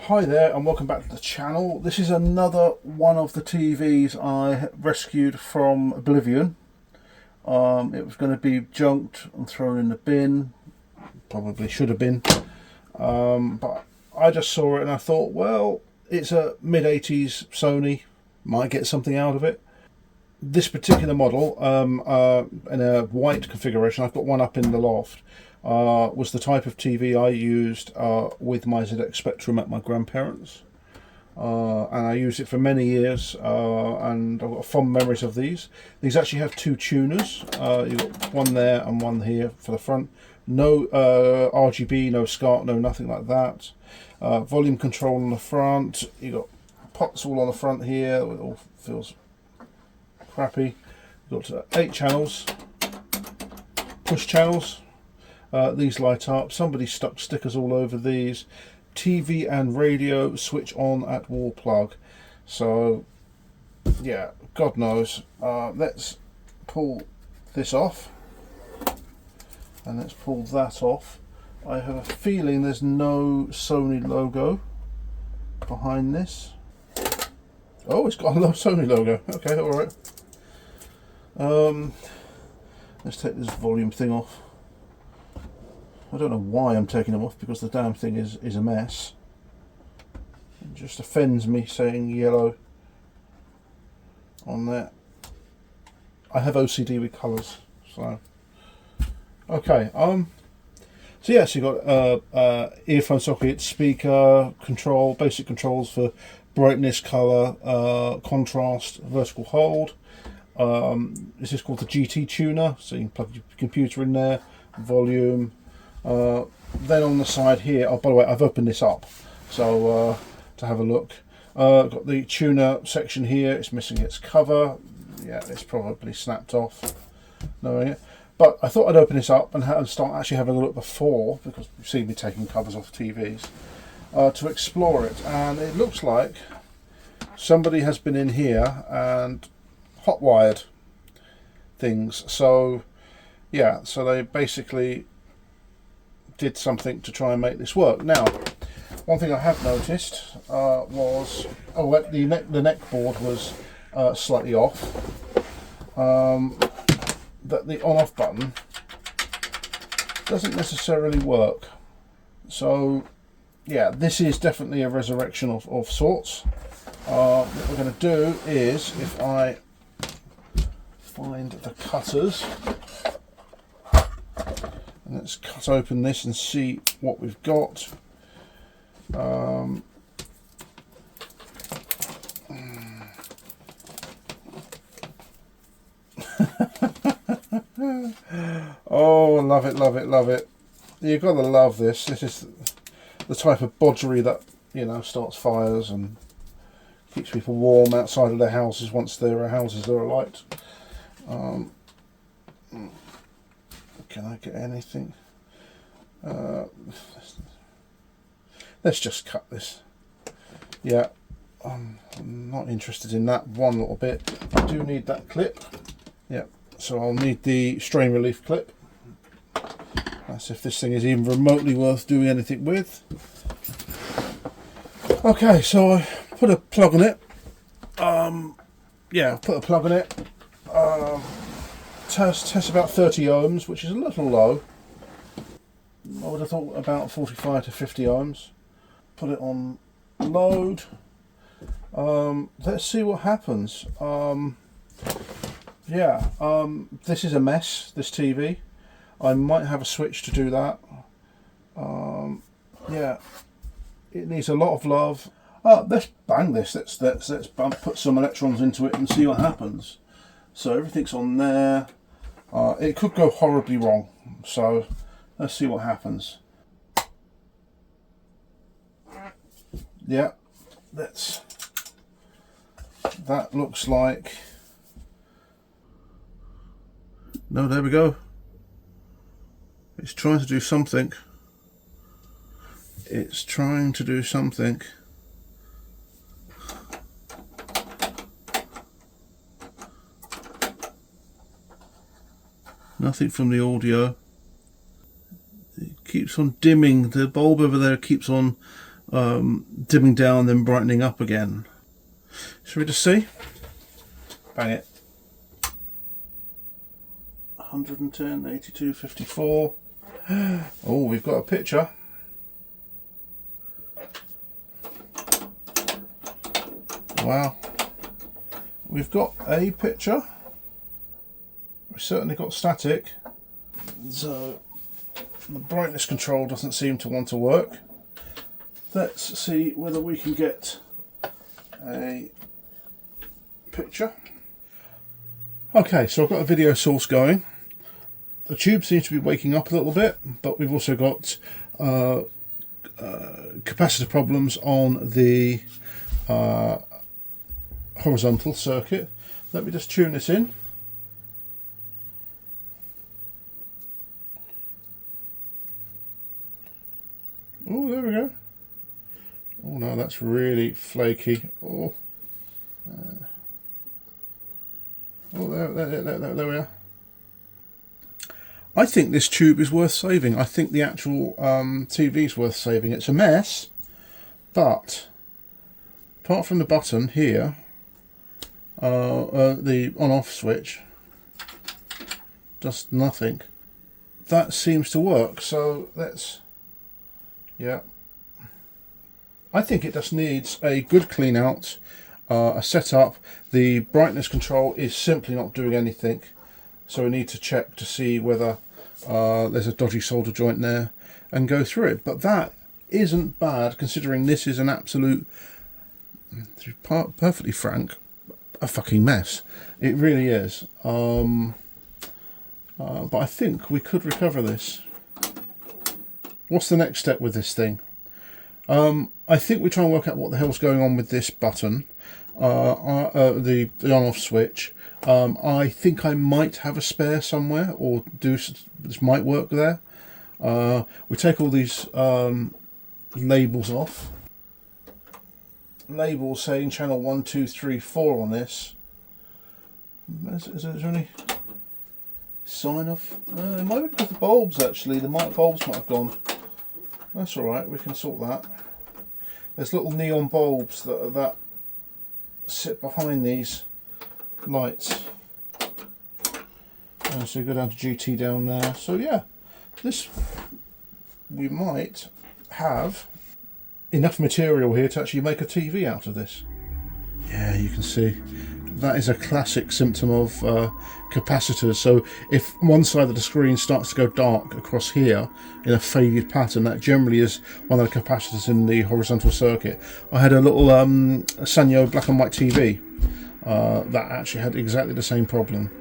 Hi there and welcome back to the channel. This is another one of the TVs I rescued from Oblivion. It was going to be junked and thrown in the bin. Probably should have been. But I just saw it and I thought, well, it's a mid-80s Sony. Might get something out of it. This particular model, in a white configuration, I've got one up in the loft, was the type of TV I used with my ZX Spectrum at my grandparents'. And I used it for many years, and I've got fond memories of these. These actually have two tuners. You've got one there and one here for the front. No RGB, no SCART, no nothing like that. Volume control on the front. You've got pots all on the front here. It all feels crappy. You've got 8 channels, push channels. These light up. Somebody stuck stickers all over these. TV and radio switch on at wall plug. So yeah, God knows. Let's pull this off and let's pull that off. I have a feeling there's no Sony logo behind this. Oh, it's got a Sony logo. Okay, all right. Let's take this volume thing off. I don't know why I'm taking them off, because the damn thing is a mess. It just offends me saying yellow on there. I have OCD with colours, so okay. So yes, you got earphone socket, speaker control, basic controls for brightness, colour, contrast, vertical hold. This is called the GT tuner, so you can plug your computer in there, volume. Then on the side here, oh by the way, I've opened this up so to have a look. Got the tuner section here. It's missing its cover. Yeah, it's probably snapped off. No, but I thought I'd open this up and start actually having a look before, because you've seen me taking covers off TVs, to explore it. And it looks like somebody has been in here and hot wired things. So yeah, so they basically did something to try and make this work. Now, one thing I have noticed was the neck board was slightly off. That the on-off button doesn't necessarily work. So yeah, this is definitely a resurrection of sorts. What we're going to do is, if I find the cutters, and let's cut open this and see what we've got. Oh, love it, love it, love it. You've got to love this. This is the type of bodgery that, you know, starts fires and keeps people warm outside of their houses once their houses are alight. Can I get anything? Let's just cut this. Yeah, I'm not interested in that one little bit. I do need that clip. Yeah, so I'll need the strain relief clip. That's if this thing is even remotely worth doing anything with. Okay, so I put a plug in it. Yeah, put a plug in it. Test about 30 ohms, which is a little low. I would have thought about 45 to 50 ohms. Put it on load. Let's see what happens. Yeah, this is a mess, this TV. I might have a switch to do that. Yeah, it needs a lot of love. Let's bang this. Let's put some electrons into it and see what happens. So everything's on there. It could go horribly wrong, so let's see what happens. Yeah, that looks like, no, there we go. It's trying to do something. It's trying to do something. Nothing from the audio. It keeps on dimming. The bulb over there keeps on dimming down then brightening up again. Shall we just see? Bang it. 110, 82, 54. Oh, we've got a picture. Wow. We've got a picture. We've certainly got static. So the brightness control doesn't seem to want to work. Let's see whether we can get a picture. Okay, so I've got a video source going. The tube seems to be waking up a little bit, but we've also got capacitor problems on the horizontal circuit. Let me just tune this in. Oh, there we go. Oh no, that's really flaky. Oh, there we are. I think this tube is worth saving. I think the actual TV is worth saving. It's a mess, but apart from the button here, the on-off switch, just nothing. That seems to work. So let's, yeah. I think it just needs a good clean out, a setup. The brightness control is simply not doing anything, so we need to check to see whether there's a dodgy solder joint there and go through it. But that isn't bad, considering this is an absolute, to be perfectly frank, a fucking mess. It really is. But I think we could recover this. What's the next step with this thing? I think we try and work out what the hell's going on with this button, the on-off switch. I think I might have a spare somewhere, or this might work there. We take all these labels off. Labels saying channel 1, 2, 3, 4 on this. Is there any sign of? It might be because the bulbs actually. The bulbs might have gone. That's all right. We can sort that. There's little neon bulbs that sit behind these lights. And so you go down to GT down there. So yeah, this, we might have enough material here to actually make a TV out of this. Yeah, you can see that is a classic symptom of capacitors. So if one side of the screen starts to go dark across here in a faded pattern, that generally is one of the capacitors in the horizontal circuit. I had a little Sanyo black and white TV that actually had exactly the same problem.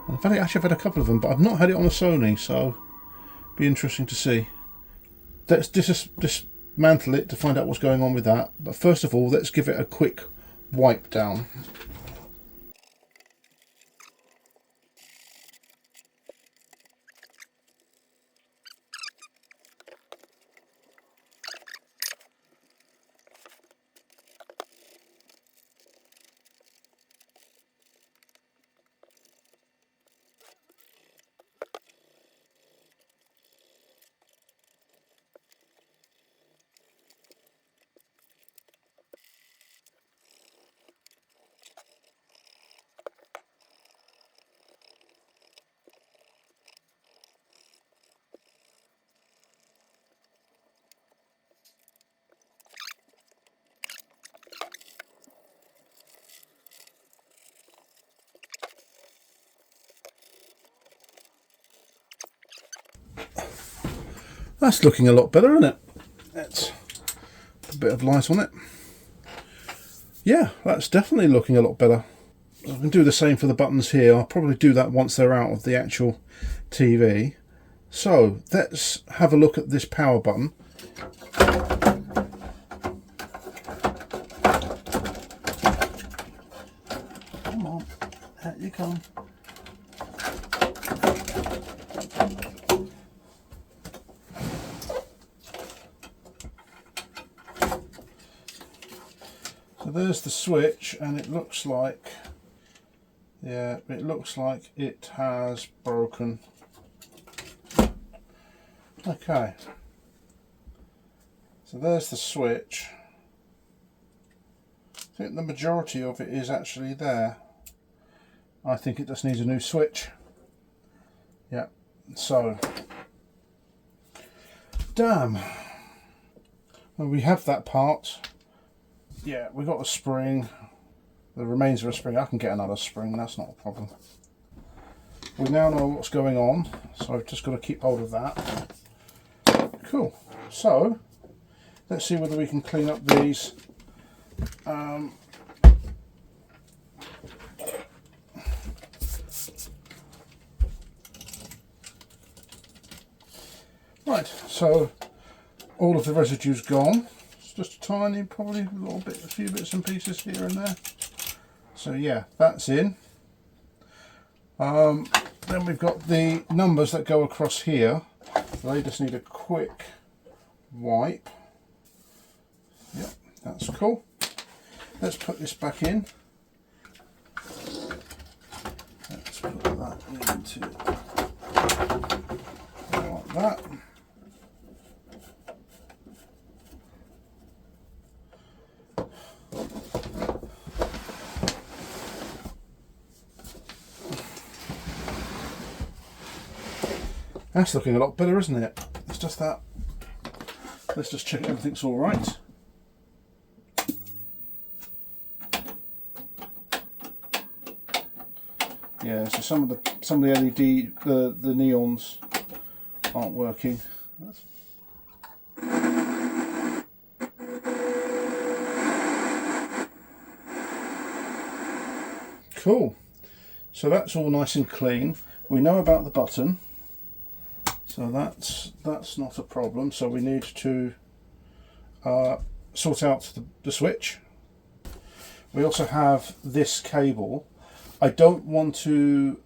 In fact, I've had a couple of them, but I've not had it on a Sony, so it'll be interesting to see. Let's dismantle it to find out what's going on with that. But first of all, let's give it a quick wipe down. That's looking a lot better, isn't it? Let's put a bit of light on it. Yeah, that's definitely looking a lot better. I can do the same for the buttons here. I'll probably do that once they're out of the actual TV. So let's have a look at this power button. Come on, out you come. So there's the switch, and it looks like, yeah, it looks like it has broken. Okay. So there's the switch. I think the majority of it is actually there. I think it just needs a new switch. Yeah, so damn. Well, we have that part. Yeah, we got a spring. The remains of a spring. I can get another spring, that's not a problem. We now know what's going on, so I've just got to keep hold of that. Cool. So let's see whether we can clean up these. Right, so all of the residue's gone. It's just a tiny, probably a little bit, a few bits and pieces here and there. So yeah, that's in. Then we've got the numbers that go across here. They just need a quick wipe. Yep, that's cool. Let's put this back in. Let's put that into like that. That's looking a lot better, isn't it? It's just that. Let's just check everything's all right. Yeah, so some of the LED, the neons aren't working. Cool. So that's all nice and clean. We know about the button. So that's not a problem. So we need to sort out the switch. We also have this cable. I don't want to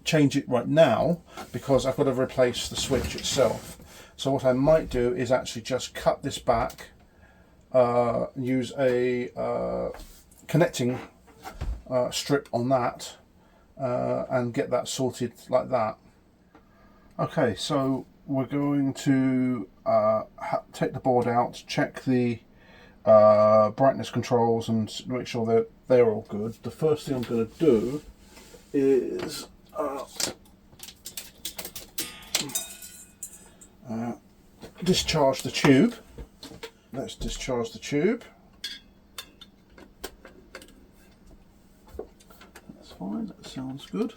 change it right now because I've got to replace the switch itself. So what I might do is actually just cut this back, use a connecting strip on that, and get that sorted like that. Okay, so we're going to take the board out, check the brightness controls and make sure that they're all good. The first thing I'm going to do is discharge the tube. Let's discharge the tube. That's fine, that sounds good.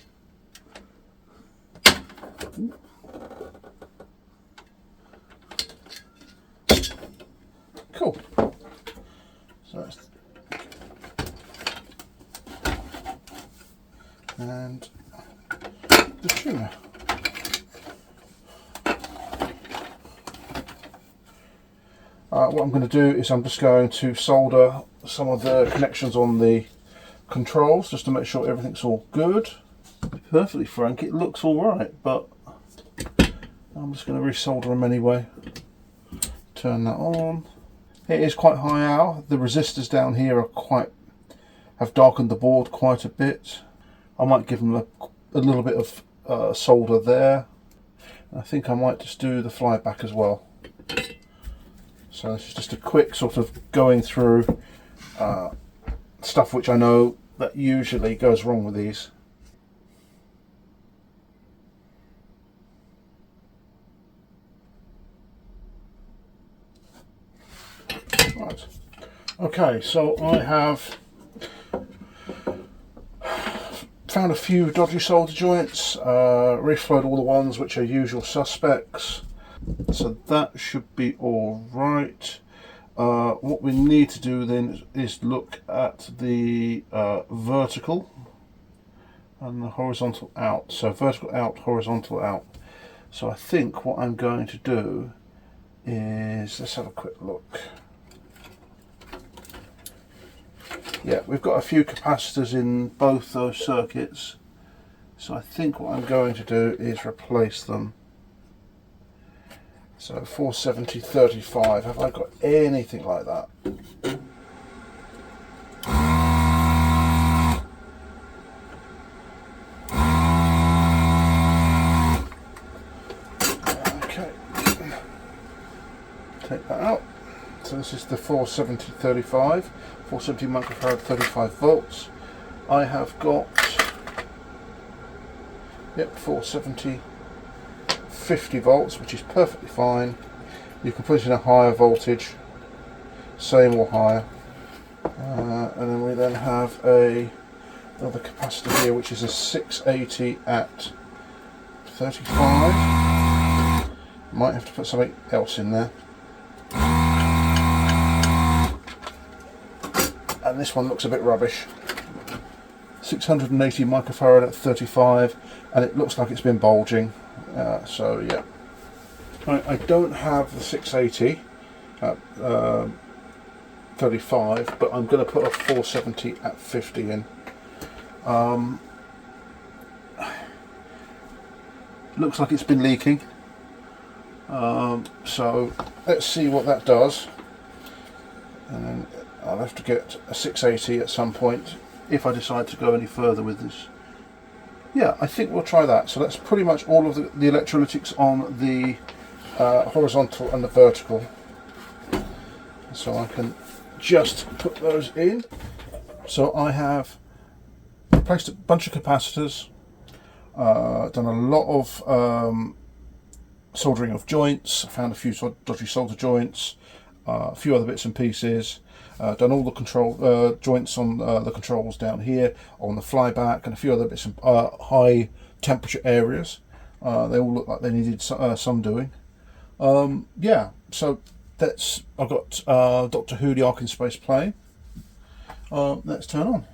Ooh. Cool. So that's, and the tuner. What I'm going to do is I'm just going to solder some of the connections on the controls just to make sure everything's all good. To be perfectly frank, it looks all right, but I'm just going to resolder them anyway. Turn that on. It is quite high out. The resistors down here have darkened the board quite a bit. I might give them a little bit of solder there. I think I might just do the flyback as well. So this is just a quick sort of going through stuff which I know that usually goes wrong with these. Right. Okay, so I have found a few dodgy solder joints, reflowed all the ones which are usual suspects, so that should be all right. What we need to do then is look at the vertical and the horizontal out. So vertical out, horizontal out. So I think what I'm going to do is, let's have a quick look. Yeah, we've got a few capacitors in both those circuits, so I think what I'm going to do is replace them. So 470/35, have I got anything like that? Okay, take that out. so this is the 470-35, 470 microfarad, 35 volts. I have got, yep, 470, 50 volts, which is perfectly fine. You can put it in a higher voltage, same or higher. And then we then have another capacitor here, which is a 680 at 35. Might have to put something else in there. And this one looks a bit rubbish. 680 microfarad at 35, and it looks like it's been bulging. So yeah. I don't have the 680 at 35, but I'm going to put a 470 at 50 in. Looks like it's been leaking. So let's see what that does. And then I'll have to get a 680 at some point if I decide to go any further with this. Yeah, I think we'll try that. So that's pretty much all of the electrolytics on the horizontal and the vertical. So I can just put those in. So I have replaced a bunch of capacitors, done a lot of soldering of joints, found a few dodgy solder joints, a few other bits and pieces, done all the control joints on the controls down here, on the flyback, and a few other bits and high temperature areas. They all look like they needed some doing. Yeah, so I've got Doctor Who: The Ark in Space playing. Let's turn on.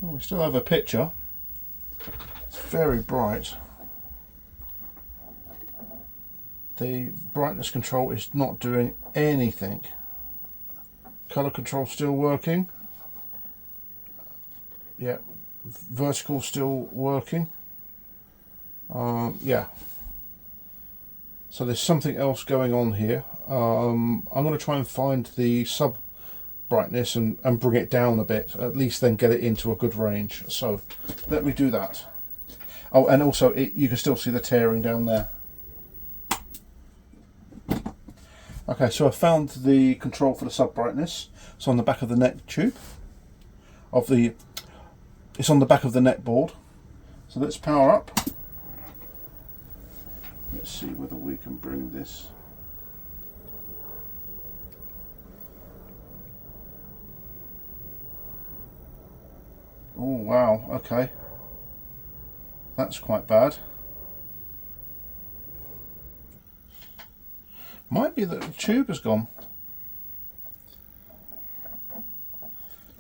Oh, we still have a picture. It's very bright. The brightness control is not doing anything. Color control still working. Yeah, vertical still working. Yeah. So there's something else going on here. I'm going to try and find the sub brightness and bring it down a bit, at least then get it into a good range. So let me do that. Oh, and also you can still see the tearing down there. Okay, so I found the control for the sub brightness. It's on the back of the neck tube of the, it's on the back of the neck board. So let's power up. Let's see whether we can bring this. Oh wow, okay. That's quite bad. Might be that the tube has gone.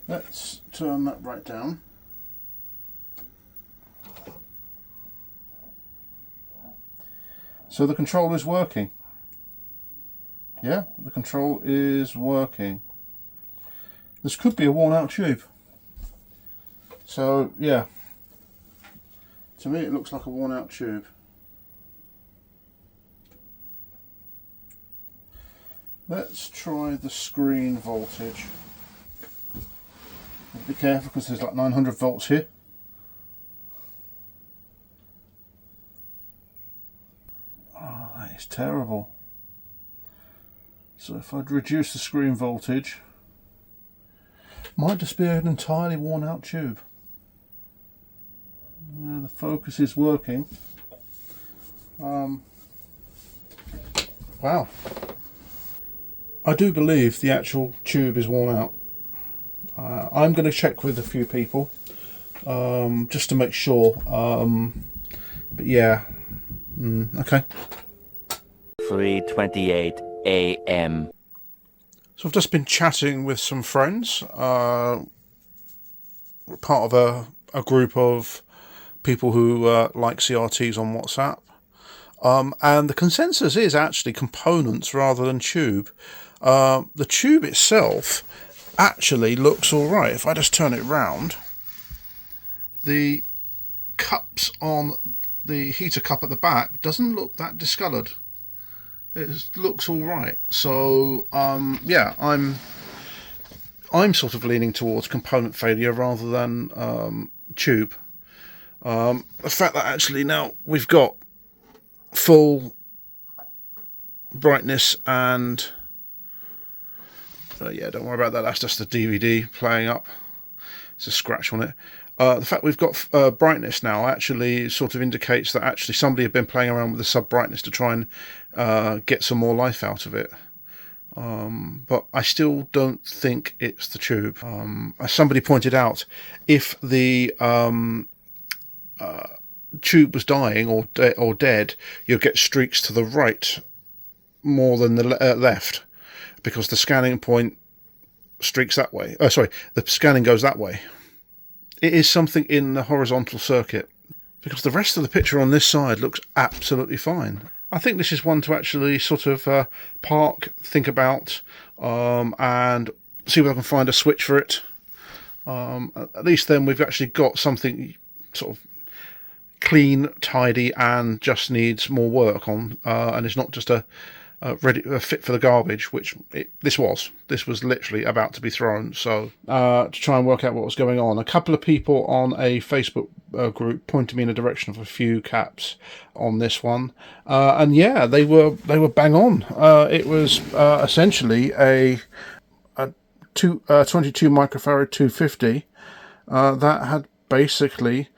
Let's turn that right down. So the control is working. Yeah, the control is working. This could be a worn out tube. So yeah, to me it looks like a worn out tube. Let's try the screen voltage. Be careful because there's like 900 volts here. Oh, that is terrible. So if I'd reduce the screen voltage, might just be an entirely worn out tube. Yeah, the focus is working. Wow. I do believe the actual tube is worn out. I'm going to check with a few people just to make sure. But yeah, okay. 3:28 a.m. So I've just been chatting with some friends. We're part of a group of people who like CRTs on WhatsApp. And the consensus is actually components rather than tube. The tube itself actually looks alright. If I just turn it round, the cups on the heater cup at the back doesn't look that discoloured. It looks alright. So yeah, I'm sort of leaning towards component failure rather than tube. The fact that actually now we've got full brightness and yeah, don't worry about that, that's just the DVD playing up. It's a scratch on it. The fact we've got brightness now actually sort of indicates that actually somebody had been playing around with the sub brightness to try and get some more life out of it. But I still don't think it's the tube. As somebody pointed out, if the tube was dying or dead, you'll get streaks to the right more than the left, because the scanning point streaks that way. Oh, sorry, the scanning goes that way. It is something in the horizontal circuit, because the rest of the picture on this side looks absolutely fine. I think this is one to actually sort of park, think about, and see if I can find a switch for it. At least then we've actually got something sort of clean, tidy, and just needs more work on, and it's not just a fit for the garbage, which this was literally about to be thrown. So to try and work out what was going on, a couple of people on a Facebook group pointed me in a direction of a few caps on this one, and yeah, they were bang on. It was essentially a 22 microfarad 250 that had basically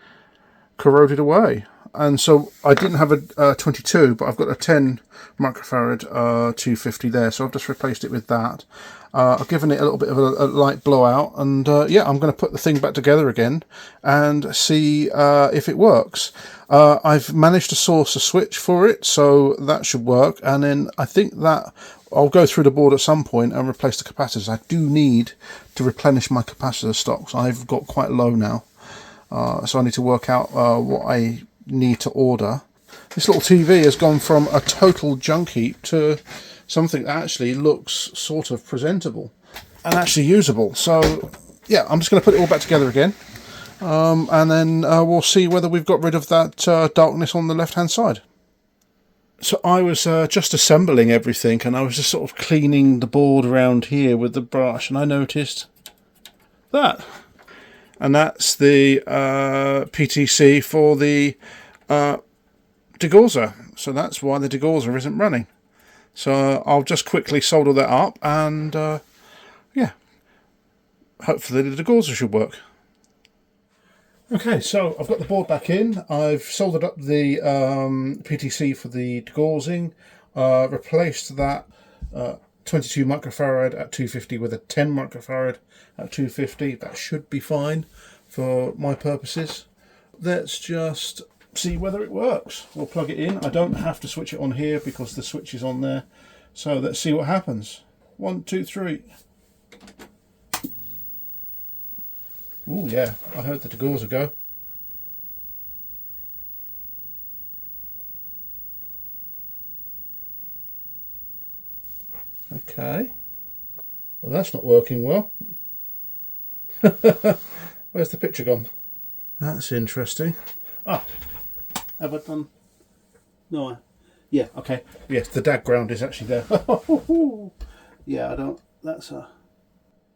corroded away. And so I didn't have a 22, but I've got a 10 microfarad 250 there, so I've just replaced it with that. I've given it a little bit of a light blowout, and yeah, I'm going to put the thing back together again and see if it works. I've managed to source a switch for it, so that should work, and then I think that I'll go through the board at some point and replace the capacitors. I do need to replenish my capacitor stocks. I've got quite low now, so I need to work out what I need to order. This little TV has gone from a total junk heap to something that actually looks sort of presentable and actually usable. So yeah, I'm just going to put it all back together again, and then we'll see whether we've got rid of that darkness on the left hand side. So I was just assembling everything, and I was just sort of cleaning the board around here with the brush, and I noticed that. And that's the PTC for the degaussor. So that's why the degaussor isn't running. So I'll just quickly solder that up, and yeah, hopefully the degaussor should work. Okay, so I've got the board back in. I've soldered up the PTC for the degaussing, replaced that 22 microfarad at 250 with a 10 microfarad at 250. That should be fine for my purposes. Let's just see whether it works. We'll plug it in. I don't have to switch it on here because the switch is on there. So let's see what happens. 1, 2, 3. Oh yeah, I heard the degaussor go. Okay. Well, that's not working well. Where's the picture gone? That's interesting. Ah, have I done? No. Yeah, okay. Yes, the DAG ground is actually there. Yeah, I don't. That's a.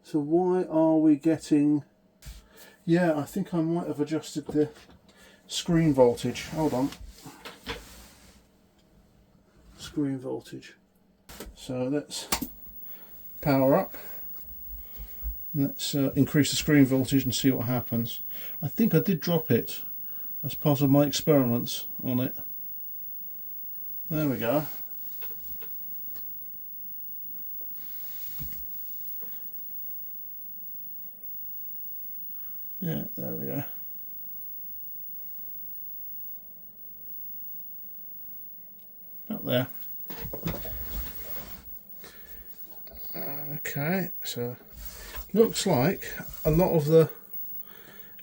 So why are we getting? Yeah, I think I might have adjusted the screen voltage. Hold on. Screen voltage. So let's power up. Let's increase the screen voltage and see what happens. I think I did drop it as part of my experiments on it. There we go. Yeah, there we go. Up there. Okay, so looks like a lot of the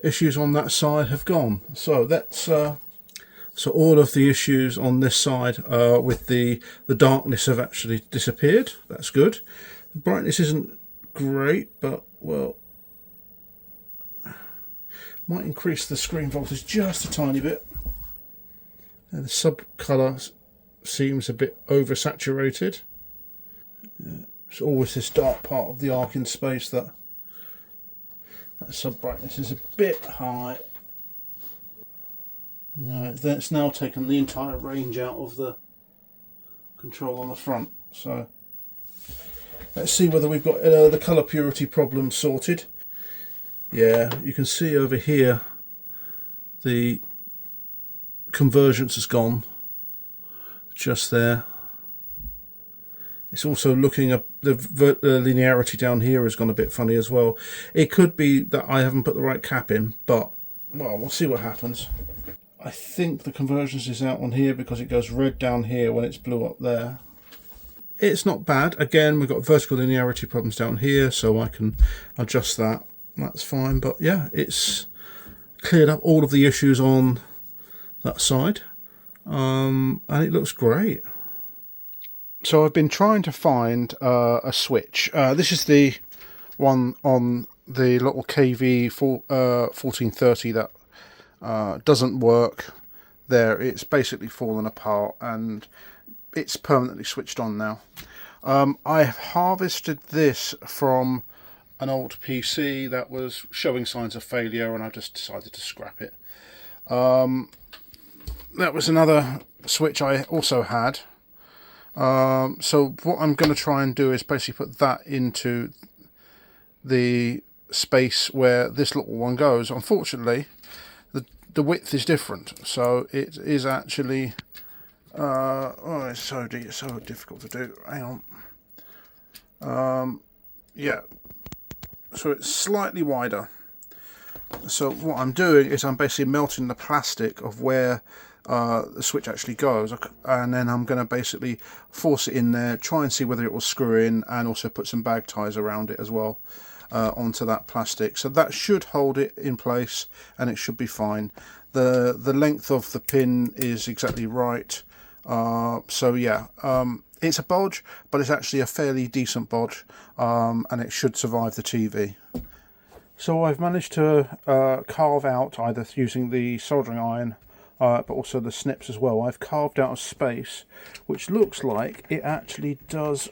issues on that side have gone. So that's so all of the issues on this side with the darkness have actually disappeared. That's good. The brightness isn't great, but well, might increase the screen voltage just a tiny bit. And the sub color seems a bit oversaturated. Yeah. It's always this dark part of the arc in space that sub brightness is a bit high. No, that's now taken the entire range out of the control on the front. So let's see whether we've got the colour purity problem sorted. Yeah, you can see over here the convergence has gone just there. It's also looking at the linearity down here has gone a bit funny as well. It could be that I haven't put the right cap in, but well, we'll see what happens. I think the convergence is out on here because it goes red down here when it's blue up there. It's not bad. Again, we've got vertical linearity problems down here, so I can adjust that. That's fine, but yeah, it's cleared up all of the issues on that side, and it looks great. So I've been trying to find a switch. This is the one on the little KV-1430 that doesn't work there. It's basically fallen apart and it's permanently switched on now. I have harvested this from an old PC that was showing signs of failure, and I just decided to scrap it. That was another switch I also had. So what I'm going to try and do is basically put that into the space where this little one goes. Unfortunately, the width is different, so it is actually oh, it's so difficult to do. Hang on. Yeah, so it's slightly wider. So what I'm doing is I'm basically melting the plastic of where the switch actually goes, and then I'm going to basically force it in there, try and see whether it will screw in, and also put some bag ties around it as well onto that plastic. So that should hold it in place and it should be fine. The length of the pin is exactly right. So yeah, it's a bodge, but it's actually a fairly decent bodge, and it should survive the TV. So I've managed to carve out, either using the soldering iron but also the snips as well, I've carved out a space which looks like it actually does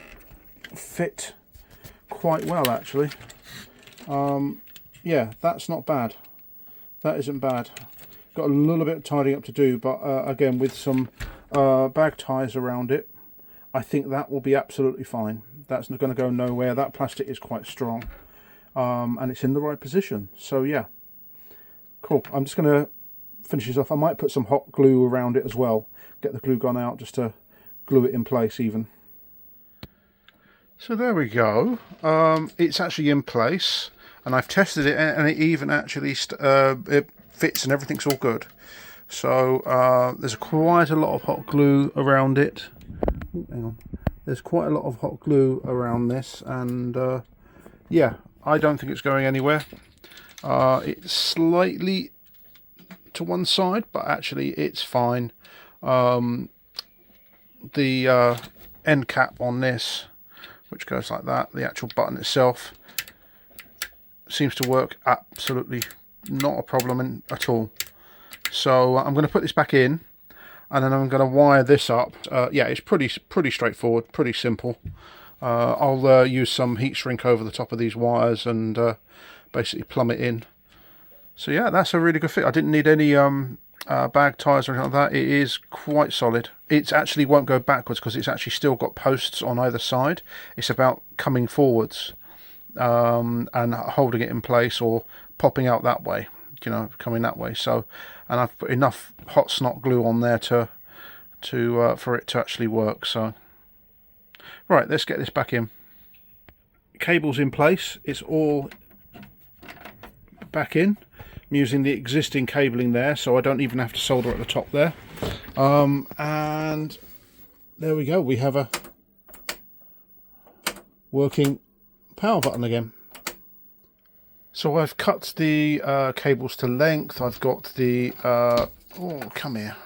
fit quite well actually. Yeah, that's not bad. That isn't bad. Got a little bit of tidying up to do, but again, with some bag ties around it, I think that will be absolutely fine. That's not going to go nowhere. That plastic is quite strong, and it's in the right position. So yeah, cool. I'm just going to finish this off. I might put some hot glue around it as well. Get the glue gun out just to glue it in place even. So there we go. It's actually in place, and I've tested it, and it even actually it fits and everything's all good. So there's quite a lot of hot glue around it. Ooh, hang on. There's quite a lot of hot glue around this, and yeah, I don't think it's going anywhere. It's slightly to one side, but actually it's fine. The end cap on this, which goes like that, the actual button itself, seems to work absolutely not a problem at all. So I'm going to put this back in, and then I'm going to wire this up. Yeah, it's pretty straightforward, pretty simple. I'll use some heat shrink over the top of these wires and basically plumb it in. So yeah, that's a really good fit. I didn't need any bag ties or anything like that. It is quite solid. It actually won't go backwards because it's actually still got posts on either side. It's about coming forwards and holding it in place, or popping out that way, you know, coming that way. So, and I've put enough hot snot glue on there to for it to actually work. So right, let's get this back in. Cable's in place. It's all back in. I'm using the existing cabling there, so I don't even have to solder at the top there. And there we go. We have a working power button again. So I've cut the cables to length. I've got the oh, come here,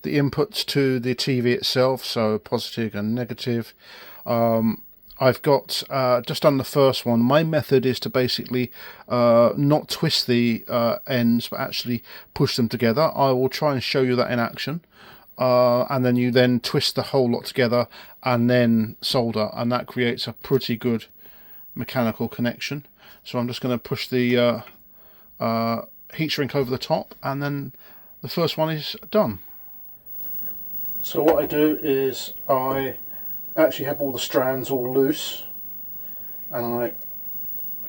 the inputs to the TV itself, so positive and negative. I've got just on the first one, my method is to basically not twist the ends, but actually push them together. I will try and show you that in action, and then you then twist the whole lot together and then solder, and that creates a pretty good mechanical connection. So I'm just going to push the heat shrink over the top, and then the first one is done. So what I do is I actually have all the strands all loose, and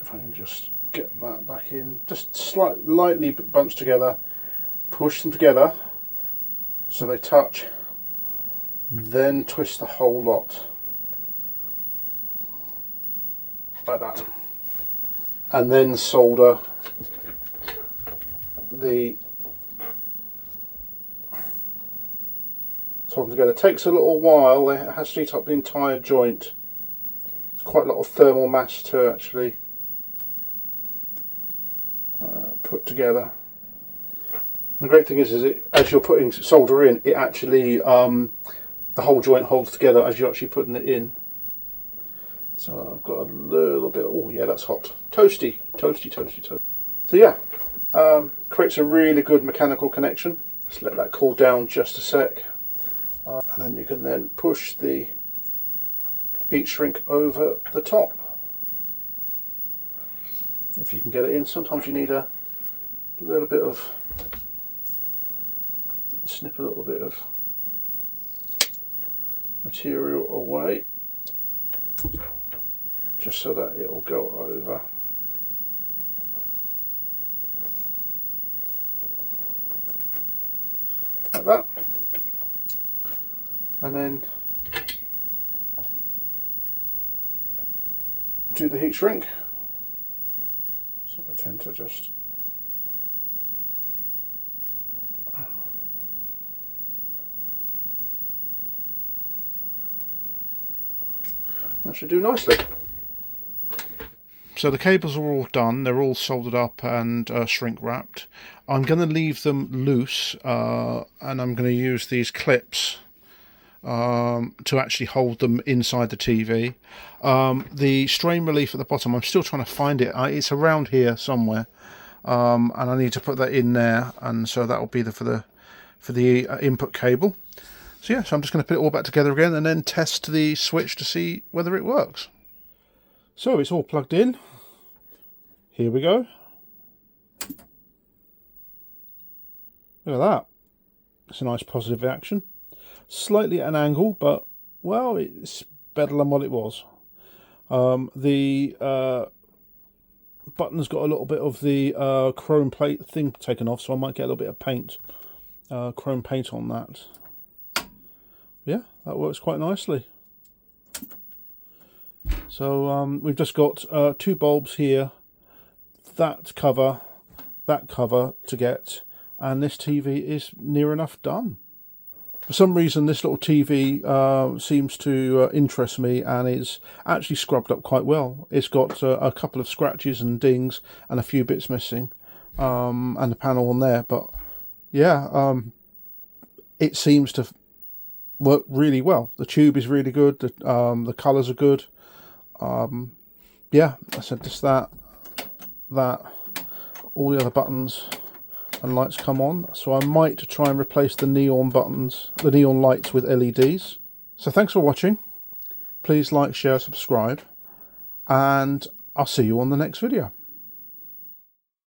if I can just get that back in, just lightly bunched together, push them together so they touch, then twist the whole lot like that, and then solder them together. It takes a little while. It has to heat up the entire joint. There's quite a lot of thermal mass to actually put together. And the great thing is as you're putting solder in, it actually the whole joint holds together as you're actually putting it in. So I've got a little bit. Oh yeah, that's hot. Toasty. So yeah, creates a really good mechanical connection. Just let that cool down just a sec. And then you can then push the heat shrink over the top. If you can get it in, sometimes you need a little bit of, snip a little bit of material away, just so that it will go over. Like that. And then do the heat shrink. So I tend to just that should do nicely. So the cables are all done, they're all soldered up and shrink wrapped. I'm going to leave them loose and I'm going to use these clips to actually hold them inside the TV. The strain relief at the bottom, I'm still trying to find it. It's around here somewhere, and I need to put that in there, and so that will be for the input cable. So yeah, so I'm just going to put it all back together again and then test the switch to see whether it works. So it's all plugged in. Here we go. Look at that. It's a nice positive reaction. Slightly at an angle, but well, it's better than what it was. The button's got a little bit of the chrome plate thing taken off, so I might get a little bit of paint, chrome paint on that. Yeah, that works quite nicely. So we've just got 2 bulbs here, that cover to get, and this TV is near enough done. For some reason this little TV seems to interest me, and is actually scrubbed up quite well. It's got a couple of scratches and dings and a few bits missing, and the panel on there, but yeah, it seems to work really well. The tube is really good, the colours are good. Yeah, I said just that, all the other buttons and lights come on, so I might try and replace the neon buttons, the neon lights, with LEDs. So thanks for watching. Please like, share, subscribe, and I'll see you on the next video.